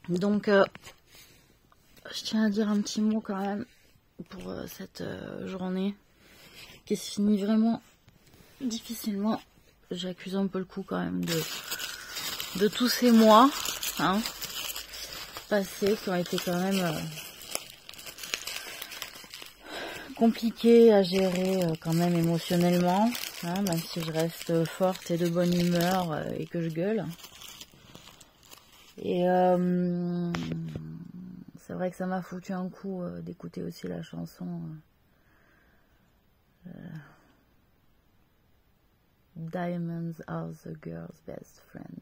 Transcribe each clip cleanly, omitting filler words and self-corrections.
Donc, je tiens à dire un petit mot quand même pour cette journée qui se finit vraiment difficilement. J'accuse un peu le coup quand même de tous ces mois hein, passés qui ont été quand même compliqués à gérer quand même émotionnellement, hein, même si je reste forte et de bonne humeur et que je gueule. Et c'est vrai que ça m'a foutu un coup d'écouter aussi la chanson Diamonds are the girl's best friend.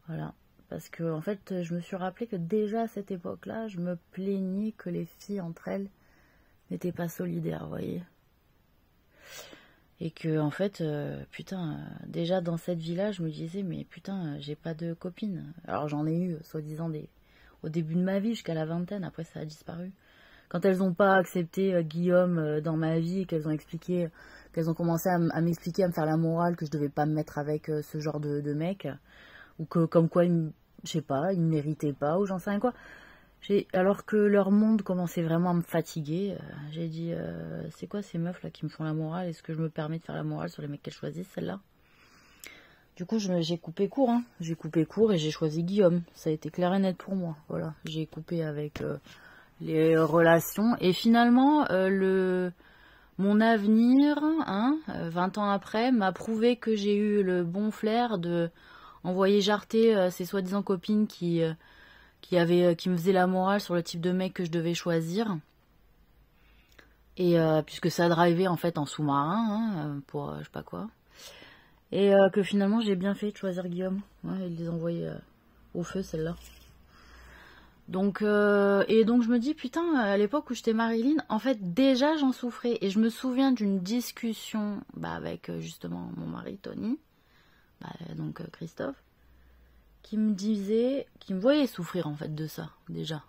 Voilà. Parce que en fait, je me suis rappelé que déjà à cette époque-là, je me plaignais que les filles entre elles n'étaient pas solidaires, vous voyez. Et que en fait, putain, déjà dans cette vie-là, je me disais, mais putain, j'ai pas de copine. Alors j'en ai eu, soi-disant, au début de ma vie, jusqu'à la vingtaine, après ça a disparu. Quand elles n'ont pas accepté Guillaume dans ma vie, qu'elles ont expliqué, qu'elles ont commencé à m'expliquer, à me faire la morale, que je devais pas me mettre avec ce genre de mec, ou que comme quoi, je sais pas, ils ne méritaient pas, ou j'en sais rien quoi. Alors que leur monde commençait vraiment à me fatiguer, j'ai dit, c'est quoi ces meufs là qui me font la morale? Est-ce que je me permets de faire la morale sur les mecs qu'elles choisissent, celle-là? Du coup, j'ai coupé court, hein. J'ai coupé court et j'ai choisi Guillaume. Ça a été clair et net pour moi. Voilà, j'ai coupé avec les relations. Et finalement, mon avenir, hein, 20 ans après, m'a prouvé que j'ai eu le bon flair de envoyer jarter ces soi-disant copines qui me faisaient la morale sur le type de mec que je devais choisir. Et puisque ça drivait en fait en sous-marin, hein, pour je sais pas quoi. Et que finalement j'ai bien fait de choisir Guillaume. Ouais, et de les envoyer au feu, celle-là. Donc, et donc je me dis, putain, à l'époque où j'étais Marilyn, en fait déjà j'en souffrais. Et je me souviens d'une discussion avec justement mon mari Tony, donc Christophe, qui me voyait souffrir en fait de ça, déjà.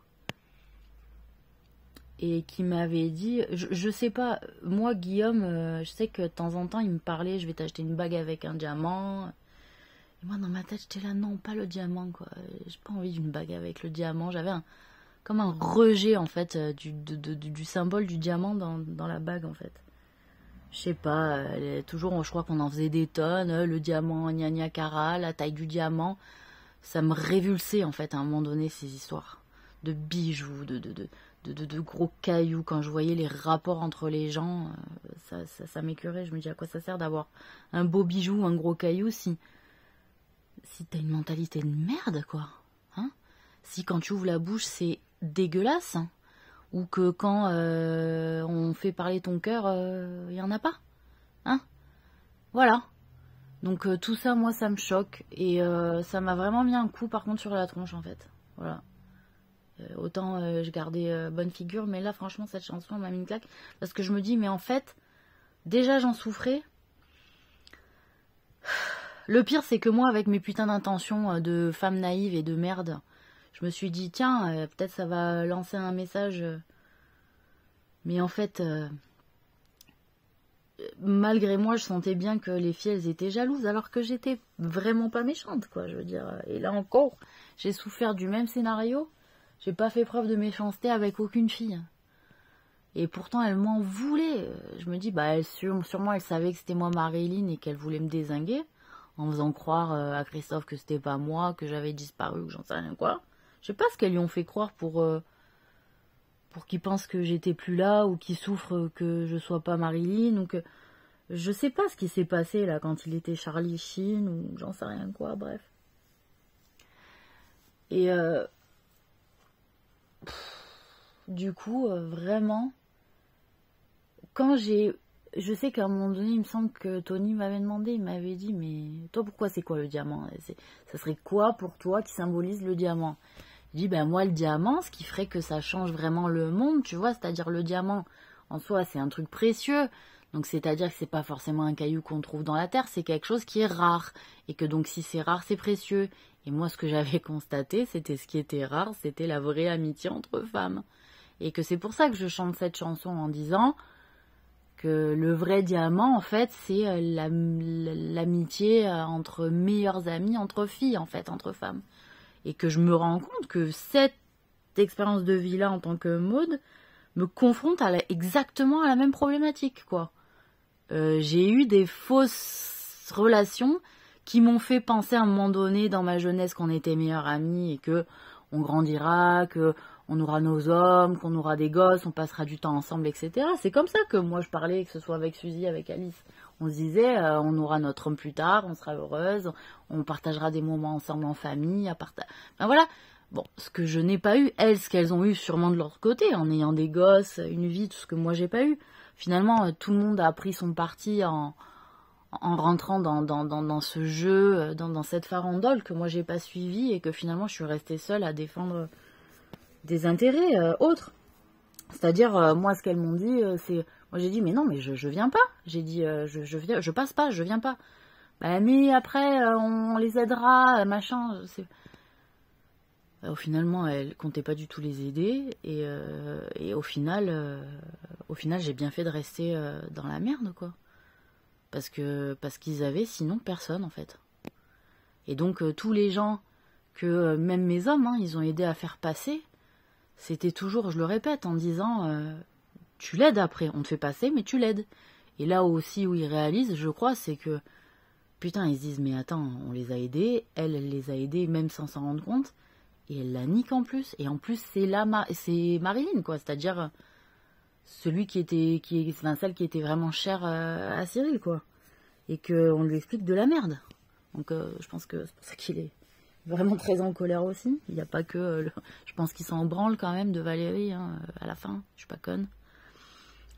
Et qui m'avait dit, je sais pas, moi Guillaume, je sais que de temps en temps il me parlait, je vais t'acheter une bague avec un diamant. Et moi dans ma tête j'étais là, non pas le diamant quoi, j'ai pas envie d'une bague avec le diamant. J'avais comme un rejet en fait du symbole du diamant dans la bague en fait. Je sais pas, toujours je crois qu'on en faisait des tonnes, le diamant gna gna cara, la taille du diamant. Ça me révulsait en fait à un moment donné ces histoires de bijoux, de gros cailloux. Quand je voyais les rapports entre les gens, ça m'écœurait. Je me dis à quoi ça sert d'avoir un beau bijou, un gros caillou si t'as une mentalité de merde quoi, hein? Si quand tu ouvres la bouche c'est dégueulasse, hein? Ou que quand on fait parler ton cœur, y en a pas, hein? Voilà. Donc tout ça, moi, ça me choque. Et ça m'a vraiment mis un coup, par contre, sur la tronche, en fait. Voilà. Autant je gardais bonne figure, mais là, franchement, cette chanson m'a mis une claque. Parce que je me dis, mais en fait, déjà, j'en souffrais. Le pire, c'est que moi, avec mes putains d'intentions de femme naïve et de merde, je me suis dit, tiens, peut-être ça va lancer un message. Mais en fait... malgré moi, je sentais bien que les filles, elles étaient jalouses, alors que j'étais vraiment pas méchante, quoi, je veux dire. Et là encore, j'ai souffert du même scénario. J'ai pas fait preuve de méchanceté avec aucune fille. Et pourtant, elles m'en voulaient. Je me dis, sûrement, elles savaient que c'était moi, Marilyn, et qu'elles voulaient me dézinguer, en faisant croire à Christophe que c'était pas moi, que j'avais disparu, ou j'en sais rien quoi. Je sais pas ce qu'elles lui ont fait croire pour qu'ils pensent que j'étais plus là, ou qu'ils souffrent que je sois pas Marilyn, ou que... Je sais pas ce qui s'est passé là quand il était Charlie Sheen ou j'en sais rien quoi, bref. Et du coup, vraiment, quand je sais qu'à un moment donné, il me semble que Tony m'avait demandé, il m'avait dit, mais toi pourquoi c'est quoi le diamant? Ça serait quoi pour toi qui symbolise le diamant? Je dis, moi le diamant, ce qui ferait que ça change vraiment le monde, tu vois, c'est-à-dire le diamant en soi c'est un truc précieux. Donc c'est-à-dire que c'est pas forcément un caillou qu'on trouve dans la terre, c'est quelque chose qui est rare. Et que donc si c'est rare, c'est précieux. Et moi ce que j'avais constaté, c'était ce qui était rare, c'était la vraie amitié entre femmes. Et que c'est pour ça que je chante cette chanson en disant que le vrai diamant en fait c'est l'amitié entre meilleures amies, entre filles en fait, entre femmes. Et que je me rends compte que cette expérience de vie-là en tant que Maud me confronte exactement à la même problématique, quoi. J'ai eu des fausses relations qui m'ont fait penser à un moment donné dans ma jeunesse qu'on était meilleurs amis et que on grandira, que on aura nos hommes, qu'on aura des gosses, on passera du temps ensemble, etc. C'est comme ça que moi je parlais, que ce soit avec Suzy, avec Alice. On se disait, on aura notre homme plus tard, on sera heureuse, on partagera des moments ensemble en famille, enfin voilà. Bon, ce que je n'ai pas eu, elles, ce qu'elles ont eu sûrement de leur côté, en ayant des gosses, une vie, tout ce que moi j'ai pas eu. Finalement, tout le monde a pris son parti en rentrant dans ce jeu, dans cette farandole que moi j'ai pas suivi et que finalement je suis restée seule à défendre des intérêts autres. C'est-à-dire, moi, ce qu'elles m'ont dit, c'est... Moi, j'ai dit, mais non, mais je viens pas. J'ai dit, je passe pas, je viens pas. Bah, mais après, on les aidera, machin. Finalement, elle comptait pas du tout les aider. Et au final, j'ai bien fait de rester dans la merde, quoi. Parce qu'ils avaient sinon personne, en fait. Et donc, tous les gens que, même mes hommes, hein, ils ont aidé à faire passer, c'était toujours, je le répète, en disant tu l'aides après, on te fait passer, mais tu l'aides. Et là aussi où ils réalisent, je crois, c'est que putain, ils se disent mais attends, on les a aidés, elle les a aidés même sans s'en rendre compte, et elle la nique en plus. Et en plus, c'est Marilyn, quoi, c'est-à-dire celui celle qui était vraiment cher à Cyril, quoi. Et qu'on lui explique de la merde. Donc je pense que c'est pour ça qu'il est vraiment très en colère aussi. Il n'y a pas que... Je pense qu'il s'en branle quand même de Valérie hein, à la fin. Je suis pas conne.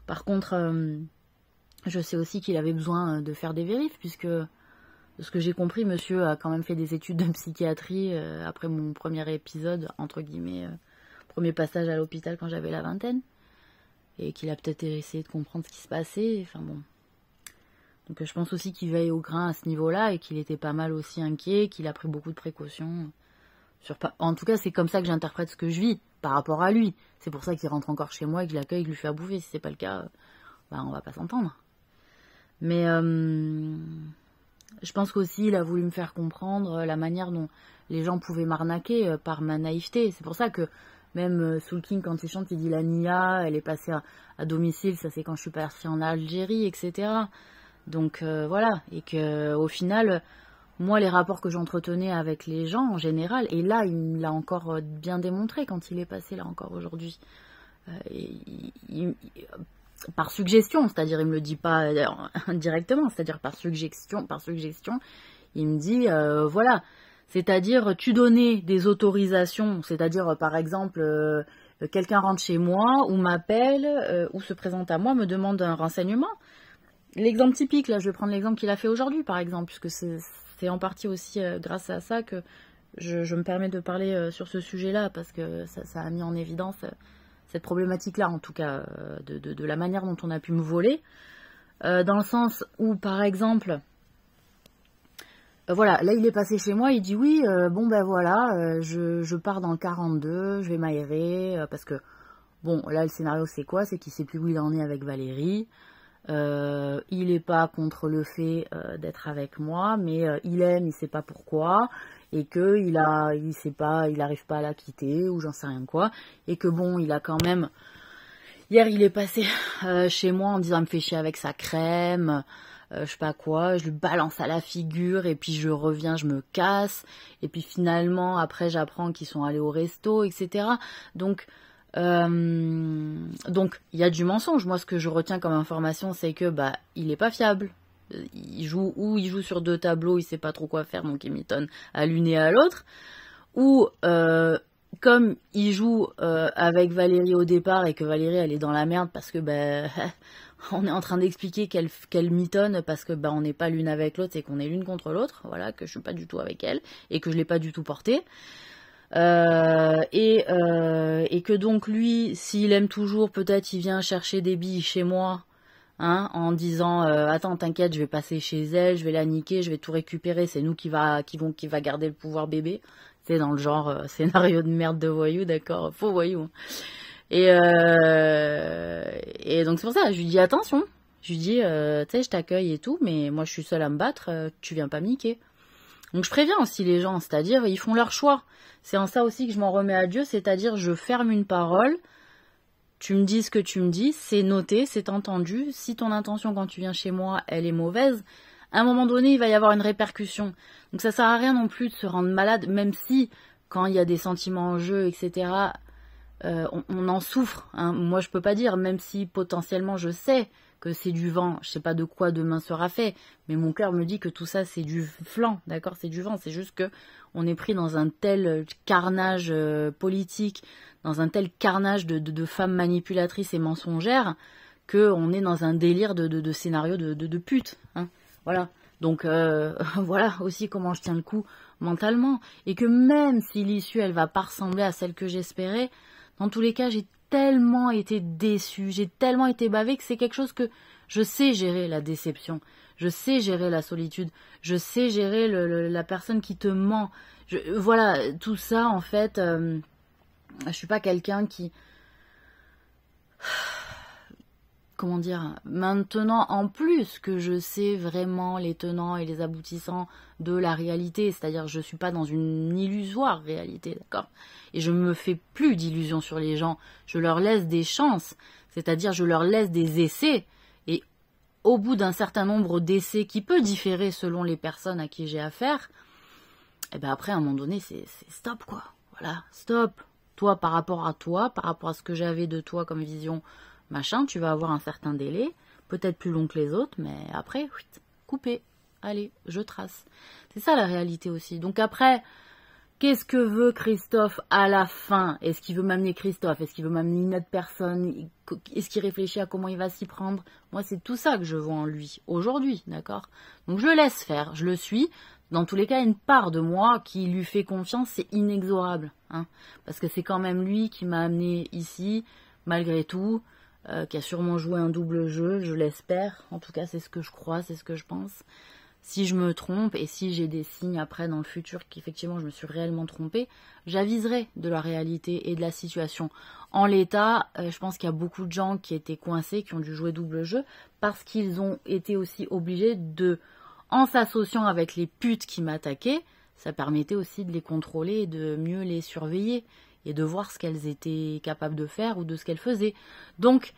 Par contre, je sais aussi qu'il avait besoin de faire des vérifs, puisque, de ce que j'ai compris, monsieur a quand même fait des études de psychiatrie après mon premier épisode, entre guillemets, premier passage à l'hôpital quand j'avais la vingtaine. Et qu'il a peut-être essayé de comprendre ce qui se passait. Enfin bon... Donc je pense aussi qu'il veille au grain à ce niveau-là et qu'il était pas mal aussi inquiet, qu'il a pris beaucoup de précautions. En tout cas, c'est comme ça que j'interprète ce que je vis par rapport à lui. C'est pour ça qu'il rentre encore chez moi et que je l'accueille et que je lui fais à bouffer. Si c'est pas le cas, on va pas s'entendre. Mais je pense qu'aussi il a voulu me faire comprendre la manière dont les gens pouvaient m'arnaquer par ma naïveté. C'est pour ça que même Soul King, quand il chante, il dit la Nia, elle est passée à domicile, ça c'est quand je suis partie en Algérie, etc. Donc voilà, et que au final, moi les rapports que j'entretenais avec les gens en général, et là il me l'a encore bien démontré quand il est passé là encore aujourd'hui, par suggestion, c'est-à-dire il me le dit pas directement, c'est-à-dire par suggestion, il me dit voilà, c'est-à-dire tu donnais des autorisations, c'est-à-dire par exemple quelqu'un rentre chez moi ou m'appelle ou se présente à moi, me demande un renseignement. L'exemple typique, là, je vais prendre l'exemple qu'il a fait aujourd'hui, par exemple, puisque c'est en partie aussi grâce à ça que je me permets de parler sur ce sujet-là, parce que ça a mis en évidence cette problématique-là, en tout cas, de la manière dont on a pu me voler, dans le sens où, par exemple, voilà, là, il est passé chez moi, il dit, oui, bon, ben voilà, je pars dans le 42, je vais m'aérer, parce que, bon, là, le scénario, c'est quoi? C'est qu'il sait plus où il en est avec Valérie. Il n'est pas contre le fait d'être avec moi, mais il aime, il sait pas pourquoi, et que il arrive pas à la quitter, ou j'en sais rien quoi, et que bon, il a quand même... Hier, il est passé chez moi en disant, il me fait chier avec sa crème, je sais pas quoi, je lui balance à la figure, et puis je reviens, je me casse, et puis finalement, après, j'apprends qu'ils sont allés au resto, etc. Donc, il y a du mensonge. Moi, ce que je retiens comme information, c'est que il est pas fiable. Il joue sur deux tableaux, il sait pas trop quoi faire, donc il mitonne à l'une et à l'autre. Ou comme il joue avec Valérie au départ et que Valérie elle est dans la merde parce que on est en train d'expliquer qu'elle mitonne parce que on n'est pas l'une avec l'autre, c'est qu'on est l'une contre l'autre. Voilà, que je suis pas du tout avec elle et que je l'ai pas du tout portée. Et que donc lui, s'il aime toujours, peut-être il vient chercher des billes chez moi, hein, en disant attends, t'inquiète, je vais passer chez elle, je vais la niquer, je vais tout récupérer, c'est nous qui va garder le pouvoir bébé. C'est dans le genre scénario de merde de voyou, d'accord, faux voyou. Hein. Et donc c'est pour ça, je lui dis attention, je lui dis tu sais, je t'accueille et tout, mais moi je suis seule à me battre, tu viens pas me niquer. Donc je préviens aussi les gens, c'est-à-dire ils font leur choix. C'est en ça aussi que je m'en remets à Dieu, c'est-à-dire je ferme une parole, tu me dis ce que tu me dis, c'est noté, c'est entendu. Si ton intention quand tu viens chez moi, elle est mauvaise, à un moment donné, il va y avoir une répercussion. Donc ça sert à rien non plus de se rendre malade, même si quand il y a des sentiments en jeu, etc., on en souffre. Hein. Moi, je peux pas dire, même si potentiellement je sais que c'est du vent, je sais pas de quoi demain sera fait, mais mon cœur me dit que tout ça c'est du flanc, d'accord, c'est du vent, c'est juste que on est pris dans un tel carnage politique, dans un tel carnage de femmes manipulatrices et mensongères, que on est dans un délire de scénario de pute, hein, voilà. Donc voilà aussi comment je tiens le coup mentalement, et que même si l'issue elle va pas ressembler à celle que j'espérais, dans tous les cas j'ai tellement été déçue, j'ai tellement été bavée que c'est quelque chose que je sais gérer, la déception, je sais gérer la solitude, je sais gérer la personne qui te ment. Voilà, tout ça en fait, je suis pas quelqu'un qui... Comment dire, maintenant en plus que je sais vraiment les tenants et les aboutissants de la réalité, c'est-à-dire je suis pas dans une illusoire réalité, d'accord, et je me fais plus d'illusions sur les gens, je leur laisse des chances, c'est-à-dire je leur laisse des essais, et au bout d'un certain nombre d'essais qui peut différer selon les personnes à qui j'ai affaire, et ben après à un moment donné c'est stop quoi, voilà, stop, toi par rapport à ce que j'avais de toi comme vision, machin, tu vas avoir un certain délai, peut-être plus long que les autres, mais après, coupé, allez, je trace. C'est ça la réalité aussi. Donc après, qu'est-ce que veut Christophe à la fin? Est-ce qu'il veut m'amener Christophe? Est-ce qu'il veut m'amener une autre personne? Est-ce qu'il réfléchit à comment il va s'y prendre? Moi, c'est tout ça que je vois en lui, aujourd'hui, d'accord? Donc je le laisse faire, je le suis. Dans tous les cas, une part de moi qui lui fait confiance, c'est inexorable, hein, parce que c'est quand même lui qui m'a amené ici, malgré tout, qui a sûrement joué un double jeu, je l'espère. En tout cas, c'est ce que je crois, c'est ce que je pense. Si je me trompe et si j'ai des signes après dans le futur qu'effectivement je me suis réellement trompée, j'aviserai de la réalité et de la situation. En l'état, je pense qu'il y a beaucoup de gens qui étaient coincés, qui ont dû jouer double jeu, parce qu'ils ont été aussi obligés de, en s'associant avec les putes qui m'attaquaient, ça permettait aussi de les contrôler et de mieux les surveiller, et de voir ce qu'elles étaient capables de faire ou de ce qu'elles faisaient. Donc,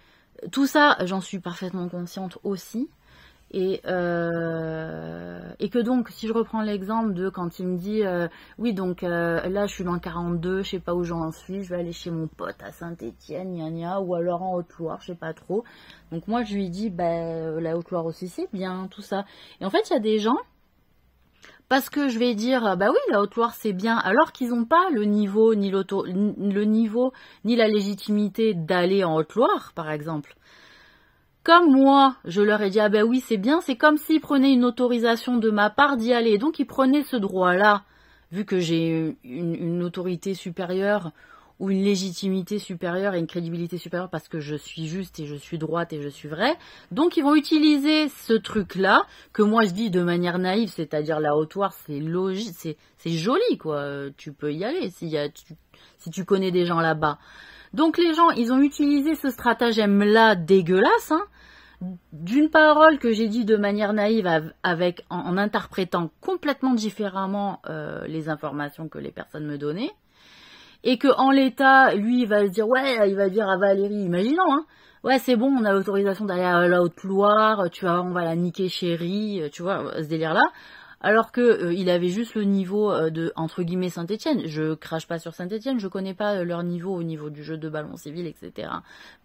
tout ça, j'en suis parfaitement consciente aussi. Et que donc, si je reprends l'exemple de quand il me dit oui, donc là, je suis dans le 42, je sais pas où j'en suis, je vais aller chez mon pote à Saint-Étienne, gna gna, ou alors en Haute-Loire, je sais pas trop. Donc moi, je lui dis, la Haute-Loire aussi, c'est bien, tout ça. Et en fait, il y a des gens, parce que je vais dire, bah oui, la Haute-Loire c'est bien, alors qu'ils n'ont pas le niveau, ni la légitimité d'aller en Haute-Loire, par exemple. Comme moi, je leur ai dit, ah ben oui, c'est bien, c'est comme s'ils prenaient une autorisation de ma part d'y aller. Donc ils prenaient ce droit-là, vu que j'ai une autorité supérieure, ou une légitimité supérieure et une crédibilité supérieure parce que je suis juste et je suis droite et je suis vraie. Donc ils vont utiliser ce truc-là, que moi je dis de manière naïve, c'est-à-dire la Haute-Loire, c'est logique, c'est joli, quoi. Tu peux y aller si tu connais des gens là-bas. Donc les gens, ils ont utilisé ce stratagème-là dégueulasse, hein, d'une parole que j'ai dit de manière naïve en interprétant complètement différemment les informations que les personnes me donnaient. Et que en l'état, lui, il va se dire, ouais, il va dire à Valérie, imaginons, hein, ouais, c'est bon, on a l'autorisation d'aller à la Haute-Loire, tu vois, on va la niquer chérie, tu vois, ce délire-là. Alors que il avait juste le niveau de, entre guillemets, Saint-Étienne. Je crache pas sur Saint-Étienne, je connais pas leur niveau au niveau du jeu de ballon civil, etc.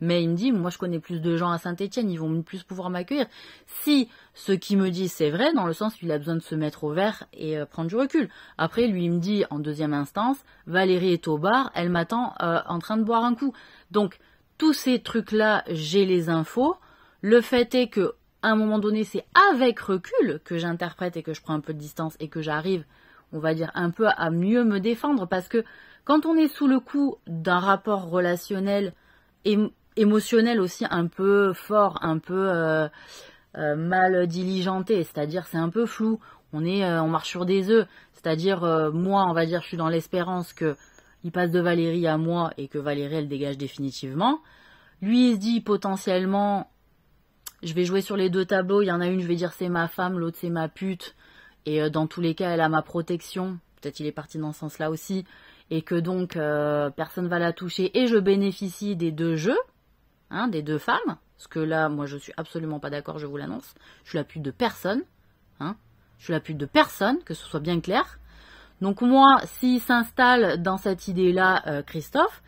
Mais il me dit, moi je connais plus de gens à Saint-Étienne, ils vont plus pouvoir m'accueillir. Si ce qu'il me dit c'est vrai, dans le sens qu'il a besoin de se mettre au vert et prendre du recul. Après, lui il me dit, en deuxième instance, Valérie est au bar, elle m'attend en train de boire un coup. Donc, tous ces trucs-là, j'ai les infos. Le fait est que à un moment donné, c'est avec recul que j'interprète et que je prends un peu de distance et que j'arrive, on va dire, un peu à mieux me défendre, parce que quand on est sous le coup d'un rapport relationnel, émotionnel aussi un peu fort, un peu mal diligenté, c'est-à-dire c'est un peu flou, on marche sur des œufs, c'est-à-dire moi, on va dire, je suis dans l'espérance que il passe de Valérie à moi et que Valérie, elle dégage définitivement. Lui, il se dit potentiellement, je vais jouer sur les deux tableaux, il y en a une, je vais dire c'est ma femme, l'autre c'est ma pute, et dans tous les cas, elle a ma protection. Peut-être il est parti dans ce sens-là aussi. Et que donc, personne va la toucher. Et je bénéficie des 2 jeux, hein, des 2 femmes. Parce que là, moi, je suis absolument pas d'accord, je vous l'annonce. Je suis la pute de personne. Hein. Je suis la pute de personne, que ce soit bien clair. Donc moi, s'il s'installe dans cette idée-là, Christophe,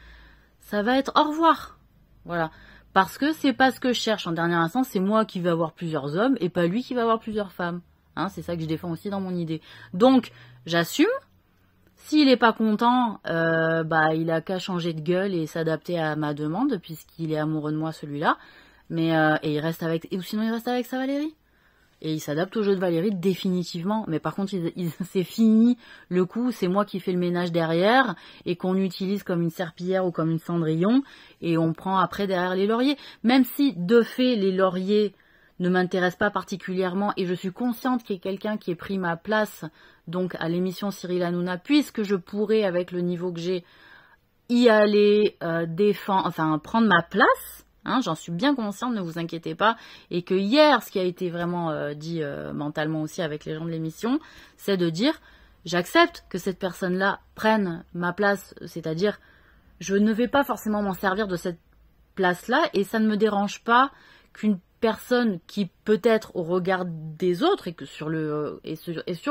ça va être au revoir. Voilà. Parce que c'est pas ce que je cherche en dernière instance, c'est moi qui vais avoir plusieurs hommes et pas lui qui va avoir plusieurs femmes. Hein, c'est ça que je défends aussi dans mon idée. Donc, j'assume. S'il n'est pas content, il a qu'à changer de gueule et s'adapter à ma demande, puisqu'il est amoureux de moi, celui-là. Mais et il reste avec, ou sinon il reste avec sa Valérie. Et il s'adapte au jeu de Valérie définitivement. Mais par contre, c'est fini le coup. C'est moi qui fais le ménage derrière et qu'on utilise comme une serpillière ou comme une cendrillon. Et on prend après derrière les lauriers. Même si, de fait, les lauriers ne m'intéressent pas particulièrement. Et je suis consciente qu'il y ait quelqu'un qui ait pris ma place donc à l'émission Cyril Hanouna. Puisque je pourrais, avec le niveau que j'ai, y aller prendre ma place. Hein, j'en suis bien consciente, ne vous inquiétez pas. Et que hier, ce qui a été vraiment dit mentalement aussi avec les gens de l'émission, c'est de dire, j'accepte que cette personne-là prenne ma place. C'est-à-dire, je ne vais pas forcément m'en servir de cette place-là. Et ça ne me dérange pas qu'une personne qui peut-être au regard des autres et que sur le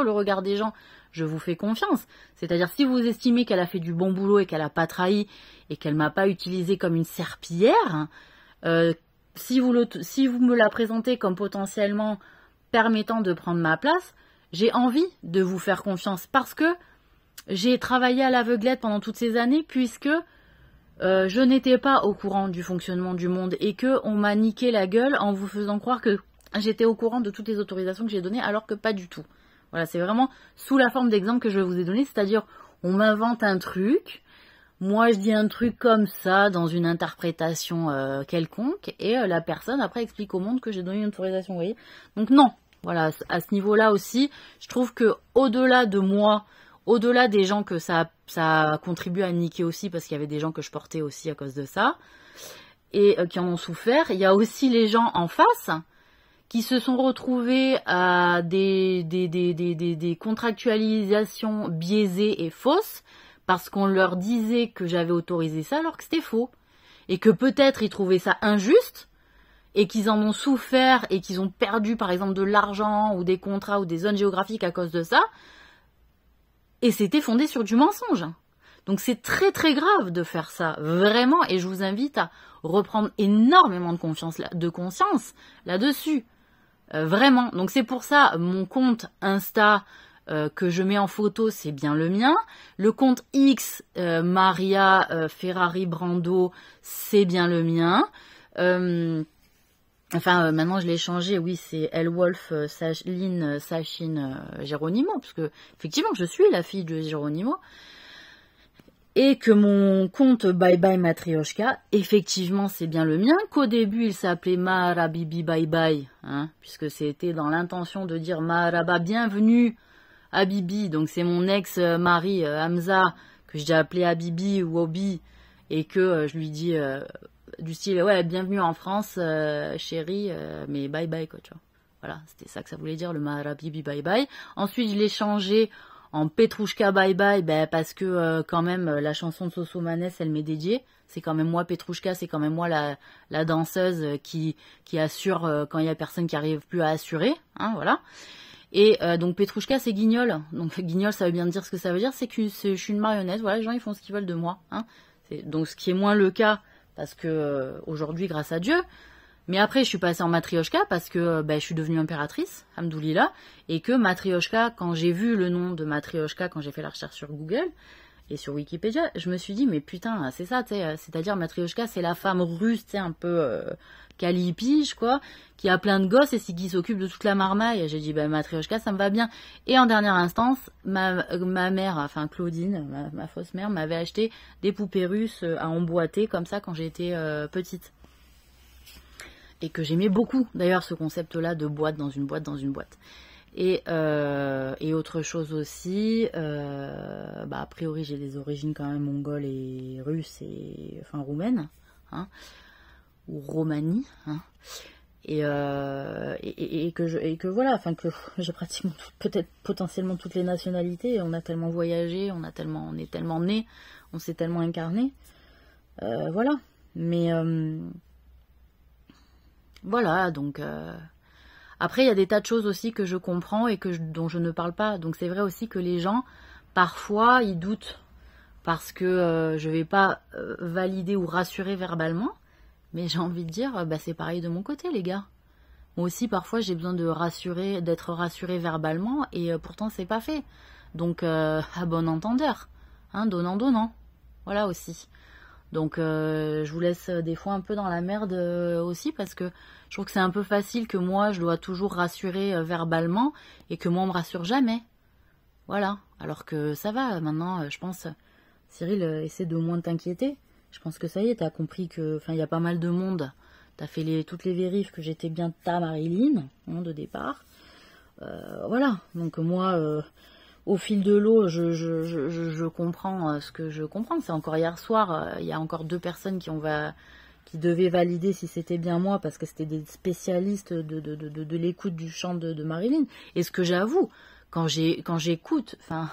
regard des gens, je vous fais confiance. C'est-à-dire, si vous estimez qu'elle a fait du bon boulot et qu'elle n'a pas trahi et qu'elle m'a pas utilisé comme une serpillière... si vous me la présentez comme potentiellement permettant de prendre ma place, j'ai envie de vous faire confiance parce que j'ai travaillé à l'aveuglette pendant toutes ces années puisque je n'étais pas au courant du fonctionnement du monde et que on m'a niqué la gueule en vous faisant croire que j'étais au courant de toutes les autorisations que j'ai données alors que pas du tout. Voilà, c'est vraiment sous la forme d'exemple que je vous ai donné, c'est-à-dire on m'invente un truc. Moi, je dis un truc comme ça dans une interprétation quelconque et la personne après explique au monde que j'ai donné une autorisation, vous voyez. Donc non, voilà, à ce niveau-là aussi, je trouve que au-delà de moi, au-delà des gens que ça a contribué à niquer aussi parce qu'il y avait des gens que je portais aussi à cause de ça et qui en ont souffert, il y a aussi les gens en face qui se sont retrouvés à des contractualisations biaisées et fausses parce qu'on leur disait que j'avais autorisé ça alors que c'était faux. Et que peut-être ils trouvaient ça injuste, et qu'ils en ont souffert, et qu'ils ont perdu par exemple de l'argent, ou des contrats, ou des zones géographiques à cause de ça. Et c'était fondé sur du mensonge. Donc c'est très très grave de faire ça, vraiment, et je vous invite à reprendre énormément de conscience là-dessus. Vraiment. Donc c'est pour ça, mon compte Insta... que je mets en photo, c'est bien le mien. Le compte X, Maria Ferrari Brando, c'est bien le mien. Maintenant, je l'ai changé. Oui, c'est Elwolf Lynn Sachin Geronimo, parce que effectivement, je suis la fille de Geronimo. Et que mon compte Bye Bye Matryoshka, effectivement, c'est bien le mien. Qu'au début, il s'appelait Maharabibi Bye Bye, hein, puisque c'était dans l'intention de dire Maharaba, bienvenue Habibi, donc c'est mon ex-mari Hamza, que j'ai appelé Habibi ou Obi, et que je lui dis du style, ouais, bienvenue en France, chérie, mais bye bye, quoi, tu vois. Voilà, c'était ça que ça voulait dire, le Maharabibi bye bye. Ensuite, je l'ai changé en Petrouchka bye bye, parce que quand même, la chanson de Soso Manès, elle m'est dédiée. C'est quand même moi, Petrouchka, c'est quand même moi la danseuse qui assure quand il y a personne qui arrive plus à assurer, hein, voilà. Et donc Petrouchka c'est guignol, donc guignol ça veut bien dire ce que ça veut dire, c'est que je suis une marionnette, voilà, les gens ils font ce qu'ils veulent de moi, hein. Donc ce qui est moins le cas parce que aujourd'hui grâce à Dieu, mais après je suis passée en Matryoshka parce que je suis devenue impératrice, Hamdoulillah, et que Matryoshka, quand j'ai vu le nom de Matryoshka, quand j'ai fait la recherche sur Google et sur Wikipédia, je me suis dit mais putain c'est ça, c'est-à-dire Matryoshka c'est la femme russe, un peu calipige quoi, qui a plein de gosses et qui s'occupe de toute la marmaille. J'ai dit Matryoshka ça me va bien. Et en dernière instance ma mère, enfin Claudine, ma fausse mère m'avait acheté des poupées russes à emboîter comme ça quand j'étais petite. Et que j'aimais beaucoup d'ailleurs ce concept là de boîte dans une boîte dans une boîte. Et autre chose aussi, a priori j'ai des origines quand même mongoles et russes et enfin roumaines, hein, ou Romanie, hein. et que voilà, enfin que j'ai pratiquement peut-être potentiellement toutes les nationalités. On a tellement voyagé, on est tellement nés, on s'est tellement incarné. Voilà. Mais voilà, donc après il y a des tas de choses aussi que je comprends et dont je ne parle pas. Donc c'est vrai aussi que les gens parfois ils doutent parce que je vais pas valider ou rassurer verbalement. Mais j'ai envie de dire, bah c'est pareil de mon côté, les gars. Moi aussi, parfois, j'ai besoin d'être rassuré verbalement, et pourtant, c'est pas fait. Donc, à bon entendeur, hein, donnant. Voilà aussi. Donc, je vous laisse des fois un peu dans la merde aussi, parce que je trouve que c'est un peu facile que moi, je dois toujours rassurer verbalement, et que moi, on me rassure jamais. Voilà. Alors que ça va, maintenant, je pense, Cyril, essaie de moins t'inquiéter. Je pense que ça y est, t'as compris que, enfin, il y a pas mal de monde. T'as fait toutes les vérifs que j'étais bien ta Marilyn, hein, de départ. Voilà. Donc moi, au fil de l'eau, je comprends ce que je comprends. C'est encore hier soir, il y a encore 2 personnes qui devaient valider si c'était bien moi, parce que c'était des spécialistes de l'écoute du chant de Marilyn. Et ce que j'avoue, quand j'écoute, enfin,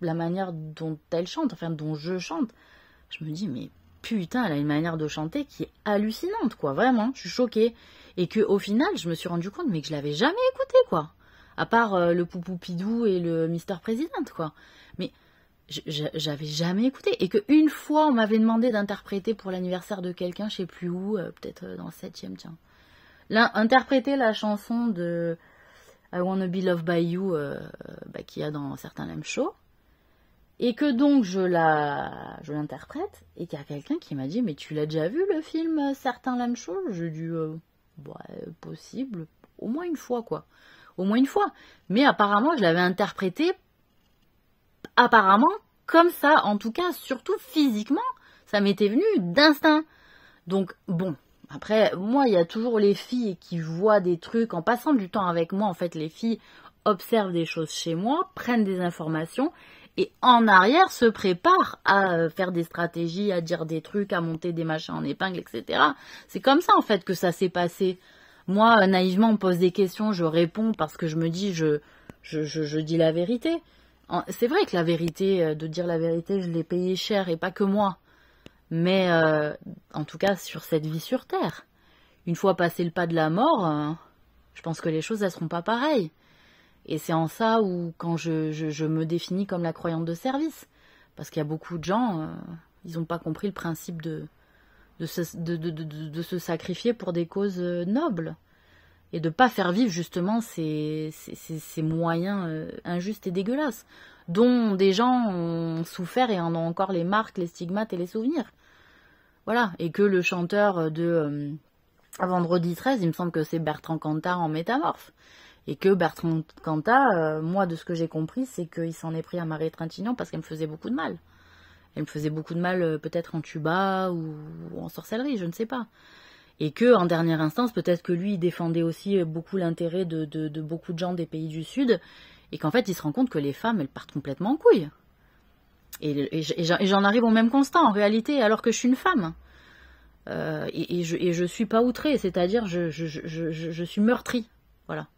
la manière dont elle chante, enfin, dont je chante, je me dis, mais putain, elle a une manière de chanter qui est hallucinante, quoi, vraiment, je suis choquée. Et que au final, je me suis rendu compte, mais que je l'avais jamais écouté, quoi. À part le Poupoupidou et le Mister President, quoi. Mais j'avais jamais écouté. Et qu'une fois, on m'avait demandé d'interpréter pour l'anniversaire de quelqu'un, je sais plus où, peut-être dans le 7e, tiens. Là, interpréter la chanson de I Wanna Be Loved by You, qu'il y a dans certains Lame Show. Et que donc je l'interprète, et qu'il y a quelqu'un qui m'a dit, mais tu l'as déjà vu le film Certains Lame Show? J'ai dit, possible, au moins une fois, quoi. Au moins une fois. Mais apparemment, je l'avais interprété, apparemment, comme ça, en tout cas, surtout physiquement, ça m'était venu d'instinct. Donc, bon, après, moi, il y a toujours les filles qui voient des trucs, en passant du temps avec moi, en fait, les filles observent des choses chez moi, prennent des informations, et en arrière se préparent à faire des stratégies, à dire des trucs, à monter des machins en épingle, etc. C'est comme ça, en fait, que ça s'est passé. Moi, naïvement, on me pose des questions, je réponds parce que je me dis, je dis la vérité. C'est vrai que la vérité, de dire la vérité, je l'ai payé cher, et pas que moi. Mais, en tout cas, sur cette vie sur Terre. Une fois passé le pas de la mort, je pense que les choses, elles seront pas pareilles. Et c'est en ça où, quand je me définis comme la croyante de service, parce qu'il y a beaucoup de gens, ils n'ont pas compris le principe de se sacrifier pour des causes nobles, et de ne pas faire vivre justement ces moyens injustes et dégueulasses, dont des gens ont souffert et en ont encore les marques, les stigmates et les souvenirs. Voilà, et que le chanteur de Vendredi 13, il me semble que c'est Bertrand Cantat en métamorphe. Et que Bertrand Cantat, moi, de ce que j'ai compris, c'est qu'il s'en est pris à Marie Trintignant parce qu'elle me faisait beaucoup de mal. Elle me faisait beaucoup de mal, peut-être en tuba ou en sorcellerie, je ne sais pas. Et que, en dernière instance, peut-être que lui, il défendait aussi beaucoup l'intérêt de beaucoup de gens des pays du Sud, et qu'en fait, il se rend compte que les femmes, elles partent complètement en couille. Et j'en arrive au même constat, en réalité, alors que je suis une femme. Et je suis pas outrée, c'est-à-dire je suis meurtrie. Voilà.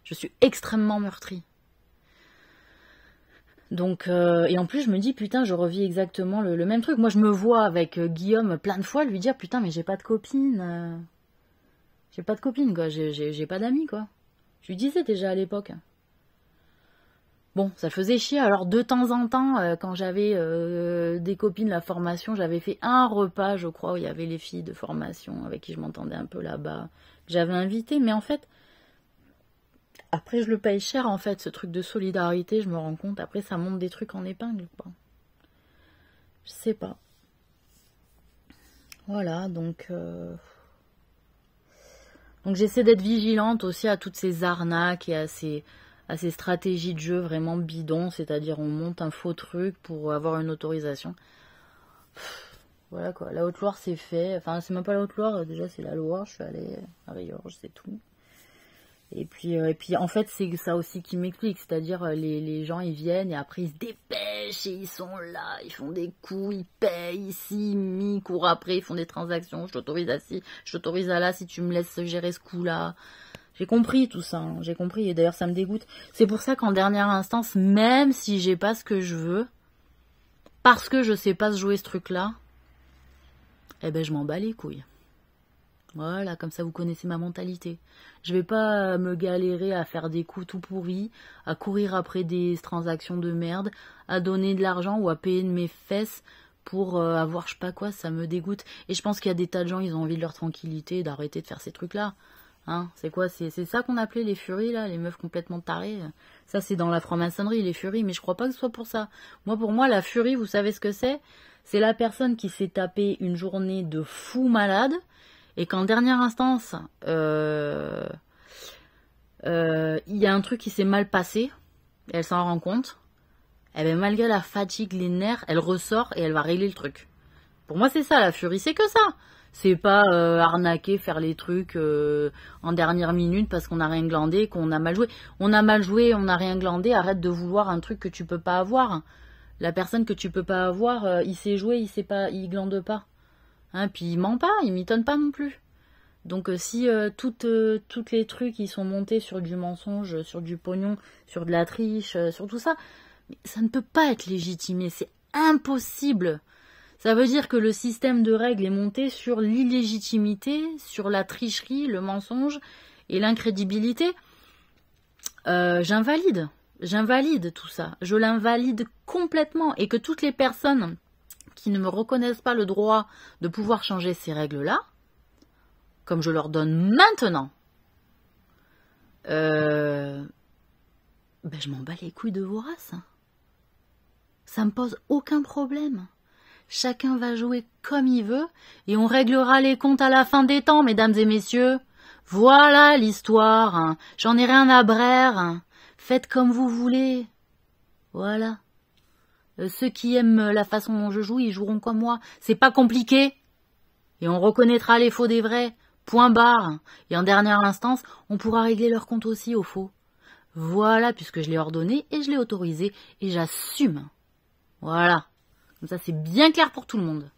Je suis extrêmement meurtrie. Donc, et en plus, je me dis, putain, je revis exactement le même truc. Moi, je me vois avec Guillaume plein de fois lui dire, putain, mais j'ai pas de copine. J'ai pas de copine, quoi. J'ai pas d'amis, quoi. Je lui disais déjà à l'époque. Bon, ça faisait chier. Alors, de temps en temps, quand j'avais des copines, la formation, j'avais fait un repas, je crois, où il y avait les filles de formation avec qui je m'entendais un peu là-bas. J'avais invité, mais en fait, après, je le paye cher, en fait, ce truc de solidarité, je me rends compte. Après, ça monte des trucs en épingle, quoi. Je sais pas. Voilà, donc j'essaie d'être vigilante aussi à toutes ces arnaques et à ces stratégies de jeu vraiment bidons, c'est-à-dire on monte un faux truc pour avoir une autorisation. Voilà, quoi. La Haute-Loire, c'est fait. Enfin, c'est même pas la Haute-Loire, déjà, c'est la Loire. Je suis allée à Riorges, c'est tout. Et puis en fait, c'est ça aussi qui m'explique. C'est-à-dire, les gens, ils viennent et après, ils se dépêchent et ils sont là. Ils font des coups, ils payent ici, ils courent après, ils font des transactions. Je t'autorise à ci, je t'autorise à là si tu me laisses gérer ce coup-là. J'ai compris tout ça, hein, j'ai compris. Et d'ailleurs, ça me dégoûte. C'est pour ça qu'en dernière instance, même si j'ai pas ce que je veux, parce que je sais pas se jouer ce truc-là, eh ben, je m'en bats les couilles. Voilà, comme ça vous connaissez ma mentalité. Je vais pas me galérer à faire des coups tout pourris, à courir après des transactions de merde, à donner de l'argent ou à payer de mes fesses pour avoir je sais pas quoi, ça me dégoûte. Et je pense qu'il y a des tas de gens, ils ont envie de leur tranquillité, d'arrêter de faire ces trucs-là. Hein, c'est quoi? C'est ça qu'on appelait les furies, là, les meufs complètement tarées. Ça, c'est dans la franc-maçonnerie, les furies, mais je crois pas que ce soit pour ça. Pour moi, la furie, vous savez ce que c'est? C'est la personne qui s'est tapée une journée de fou malade, et qu'en dernière instance, il y a un truc qui s'est mal passé, et elle s'en rend compte, et bien malgré la fatigue, les nerfs, elle ressort et elle va régler le truc. Pour moi, c'est ça, la furie, c'est que ça. C'est pas arnaquer, faire les trucs en dernière minute parce qu'on a rien glandé, qu'on a mal joué. On a mal joué, on a rien glandé, arrête de vouloir un truc que tu peux pas avoir. La personne que tu peux pas avoir, il sait jouer, il sait pas, il glande pas. Hein, puis il ment pas, il mitonne pas non plus. Donc si toutes les trucs qui sont montés sur du mensonge, sur du pognon, sur de la triche, sur tout ça, ça ne peut pas être légitimé, c'est impossible. Ça veut dire que le système de règles est monté sur l'illégitimité, sur la tricherie, le mensonge et l'incrédibilité. J'invalide tout ça. Je l'invalide complètement. Et que toutes les personnes qui ne me reconnaissent pas le droit de pouvoir changer ces règles-là, comme je leur donne maintenant, je m'en bats les couilles de vos races. Ça me pose aucun problème. Chacun va jouer comme il veut et on réglera les comptes à la fin des temps, mesdames et messieurs. Voilà l'histoire. Hein. J'en ai rien à braire. Hein. Faites comme vous voulez. Voilà. Ceux qui aiment la façon dont je joue, ils joueront comme moi. C'est pas compliqué. Et on reconnaîtra les faux des vrais. Point barre. Et en dernière instance, on pourra régler leur compte aussi au faux. Voilà, puisque je l'ai ordonné et je l'ai autorisé et j'assume. Voilà. Comme ça, c'est bien clair pour tout le monde.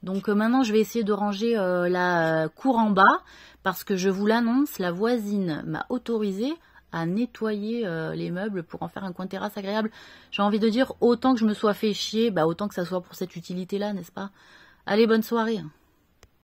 Donc maintenant, je vais essayer de ranger la cour en bas parce que je vous l'annonce, la voisine m'a autorisé à nettoyer les meubles pour en faire un coin terrasse agréable. J'ai envie de dire, autant que je me sois fait chier, autant que ça soit pour cette utilité-là, n'est-ce pas? Allez, bonne soirée.